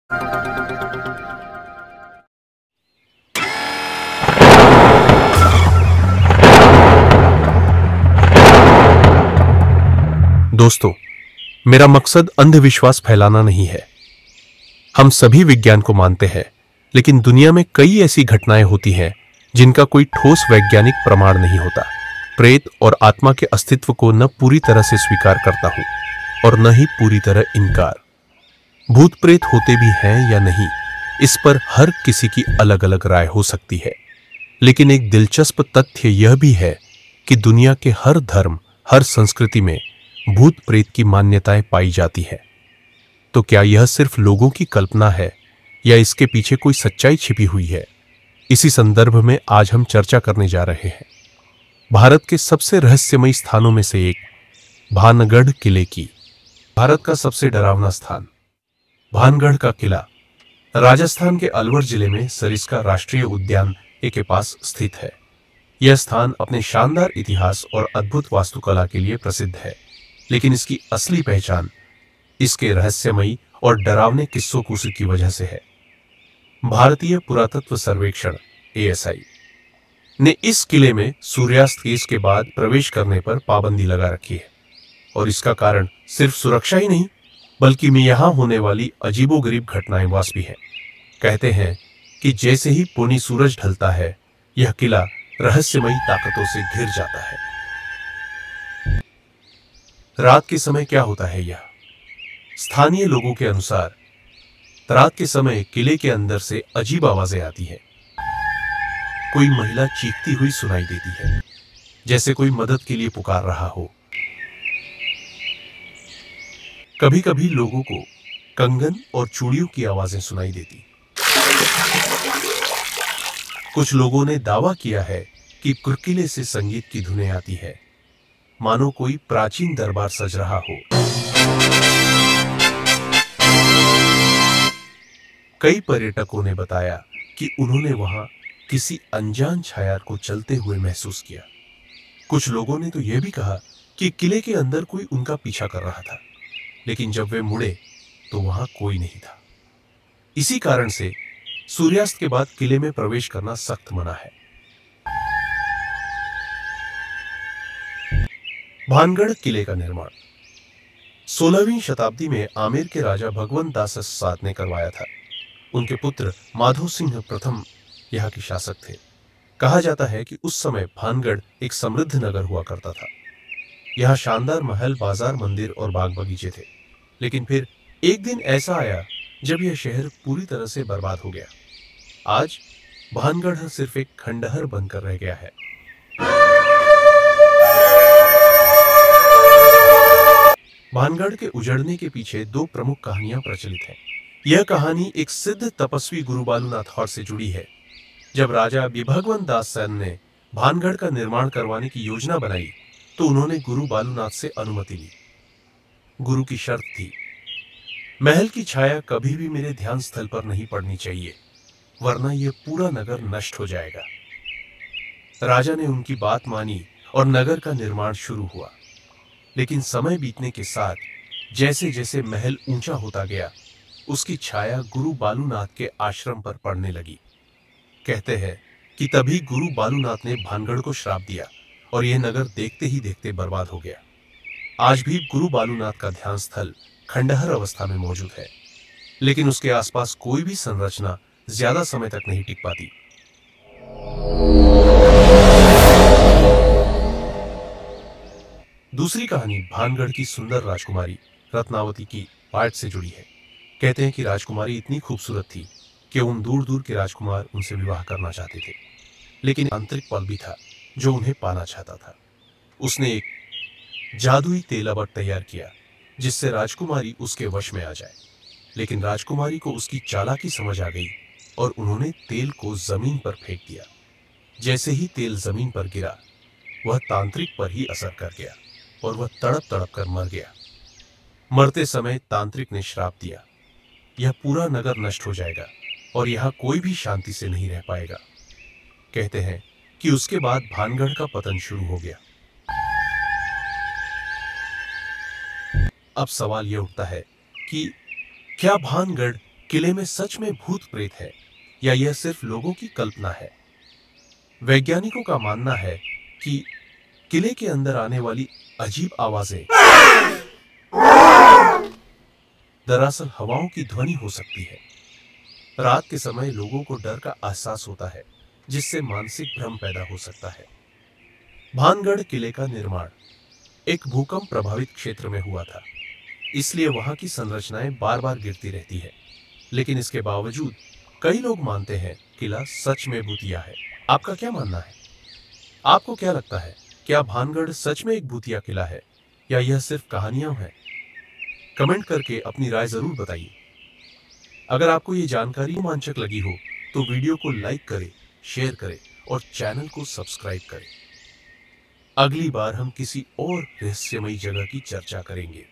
दोस्तों, मेरा मकसद अंधविश्वास फैलाना नहीं है। हम सभी विज्ञान को मानते हैं, लेकिन दुनिया में कई ऐसी घटनाएं होती हैं जिनका कोई ठोस वैज्ञानिक प्रमाण नहीं होता। प्रेत और आत्मा के अस्तित्व को न पूरी तरह से स्वीकार करता हूं और न ही पूरी तरह इनकार। भूत प्रेत होते भी हैं या नहीं, इस पर हर किसी की अलग अलग राय हो सकती है। लेकिन एक दिलचस्प तथ्य यह भी है कि दुनिया के हर धर्म, हर संस्कृति में भूत प्रेत की मान्यताएं पाई जाती है। तो क्या यह सिर्फ लोगों की कल्पना है या इसके पीछे कोई सच्चाई छिपी हुई है? इसी संदर्भ में आज हम चर्चा करने जा रहे हैं भारत के सबसे रहस्यमयी स्थानों में से एक, भानगढ़ किले की। भारत का सबसे डरावना स्थान भानगढ़ का किला राजस्थान के अलवर जिले में सरिस्का राष्ट्रीय उद्यान के पास स्थित है। यह स्थान अपने शानदार इतिहास और अद्भुत वास्तुकला के लिए प्रसिद्ध है, लेकिन इसकी असली पहचान इसके रहस्यमयी और डरावने किस्सों की वजह से है। भारतीय पुरातत्व सर्वेक्षण ASI ने इस किले में सूर्यास्त के बाद प्रवेश करने पर पाबंदी लगा रखी है, और इसका कारण सिर्फ सुरक्षा ही नहीं, बल्कि में यहां होने वाली अजीबोगरीब घटनाएं वास भी है। कहते हैं कि जैसे ही पुनी सूरज ढलता है, यह किला रहस्यमयी ताकतों से घिर जाता है। रात के समय क्या होता है यह? स्थानीय लोगों के अनुसार रात के समय किले के अंदर से अजीब आवाजें आती हैं। कोई महिला चीखती हुई सुनाई देती है, जैसे कोई मदद के लिए पुकार रहा हो। कभी कभी लोगों को कंगन और चूड़ियों की आवाजें सुनाई देती। कुछ लोगों ने दावा किया है कि किले से संगीत की धुनें आती है, मानो कोई प्राचीन दरबार सज रहा हो। कई पर्यटकों ने बताया कि उन्होंने वहां किसी अनजान छाया को चलते हुए महसूस किया। कुछ लोगों ने तो यह भी कहा कि किले के अंदर कोई उनका पीछा कर रहा था, लेकिन जब वे मुड़े तो वहां कोई नहीं था। इसी कारण से सूर्यास्त के बाद किले में प्रवेश करना सख्त मना है। भानगढ़ किले का निर्माण 16वीं शताब्दी में आमेर के राजा भगवंत दास सात ने करवाया था। उनके पुत्र माधो सिंह प्रथम यहाँ के शासक थे। कहा जाता है कि उस समय भानगढ़ एक समृद्ध नगर हुआ करता था। यहाँ शानदार महल, बाजार, मंदिर और बाग बगीचे थे। लेकिन फिर एक दिन ऐसा आया जब यह शहर पूरी तरह से बर्बाद हो गया। आज भानगढ़ सिर्फ एक खंडहर बनकर रह गया है। भानगढ़ के उजड़ने के पीछे दो प्रमुख कहानियां प्रचलित हैं। यह कहानी एक सिद्ध तपस्वी गुरु बालूनाथ और से जुड़ी है। जब राजा भगवंत दास सेन ने भानगढ़ का निर्माण करवाने की योजना बनाई, तो उन्होंने गुरु बालूनाथ से अनुमति ली। गुरु की शर्त थी, महल की छाया कभी भी मेरे ध्यान स्थल पर नहीं पड़नी चाहिए, वरना यह पूरा नगर नष्ट हो जाएगा। राजा ने उनकी बात मानी और नगर का निर्माण शुरू हुआ। लेकिन समय बीतने के साथ जैसे जैसे महल ऊंचा होता गया, उसकी छाया गुरु बालूनाथ के आश्रम पर पड़ने लगी। कहते हैं कि तभी गुरु बालूनाथ ने भानगढ़ को श्राप दिया और यह नगर देखते ही देखते बर्बाद हो गया। आज भी गुरु बालूनाथ का ध्यान स्थल खंडहर अवस्था में मौजूद है, लेकिन उसके आसपास कोई भी संरचना ज्यादा समय तक नहीं टिक पाती। दूसरी कहानी भानगढ़ की सुंदर राजकुमारी रत्नावती की पाठ से जुड़ी है। कहते हैं कि राजकुमारी इतनी खूबसूरत थी कि उन दूर दूर के राजकुमार उनसे विवाह करना चाहते थे, लेकिन आंतरिक पल भी था जो उन्हें पाना चाहता था। उसने एक जादुई तेल अबट तैयार किया जिससे राजकुमारी उसके वश में आ जाए। लेकिन राजकुमारी को उसकी चालाकी समझ आ गई और उन्होंने तेल को जमीन पर फेंक दिया। जैसे ही तेल जमीन पर गिरा, वह तांत्रिक पर ही असर कर गया और वह तड़प तड़प कर मर गया। मरते समय तांत्रिक ने श्राप दिया, यह पूरा नगर नष्ट हो जाएगा और यहाँ कोई भी शांति से नहीं रह पाएगा। कहते हैं कि उसके बाद भानगढ़ का पतन शुरू हो गया। अब सवाल यह उठता है कि क्या भानगढ़ किले में सच में भूत प्रेत है या यह सिर्फ लोगों की कल्पना है? वैज्ञानिकों का मानना है कि किले के अंदर आने वाली अजीब आवाजें दरअसल हवाओं की ध्वनि हो सकती है। रात के समय लोगों को डर का एहसास होता है, जिससे मानसिक भ्रम पैदा हो सकता है। भानगढ़ किले का निर्माण एक भूकंप प्रभावित क्षेत्र में हुआ था, इसलिए वहां की संरचनाएं बार बार गिरती रहती है। लेकिन इसके बावजूद कई लोग मानते हैं किला सच में भूतिया है। आपका क्या मानना है? आपको क्या लगता है, क्या भानगढ़ सच में एक भूतिया किला है या यह सिर्फ कहानियां हैं? कमेंट करके अपनी राय जरूर बताइए। अगर आपको ये जानकारी रोमांचक लगी हो तो वीडियो को लाइक करें, शेयर करें और चैनल को सब्सक्राइब करें। अगली बार हम किसी और रहस्यमयी जगह की चर्चा करेंगे।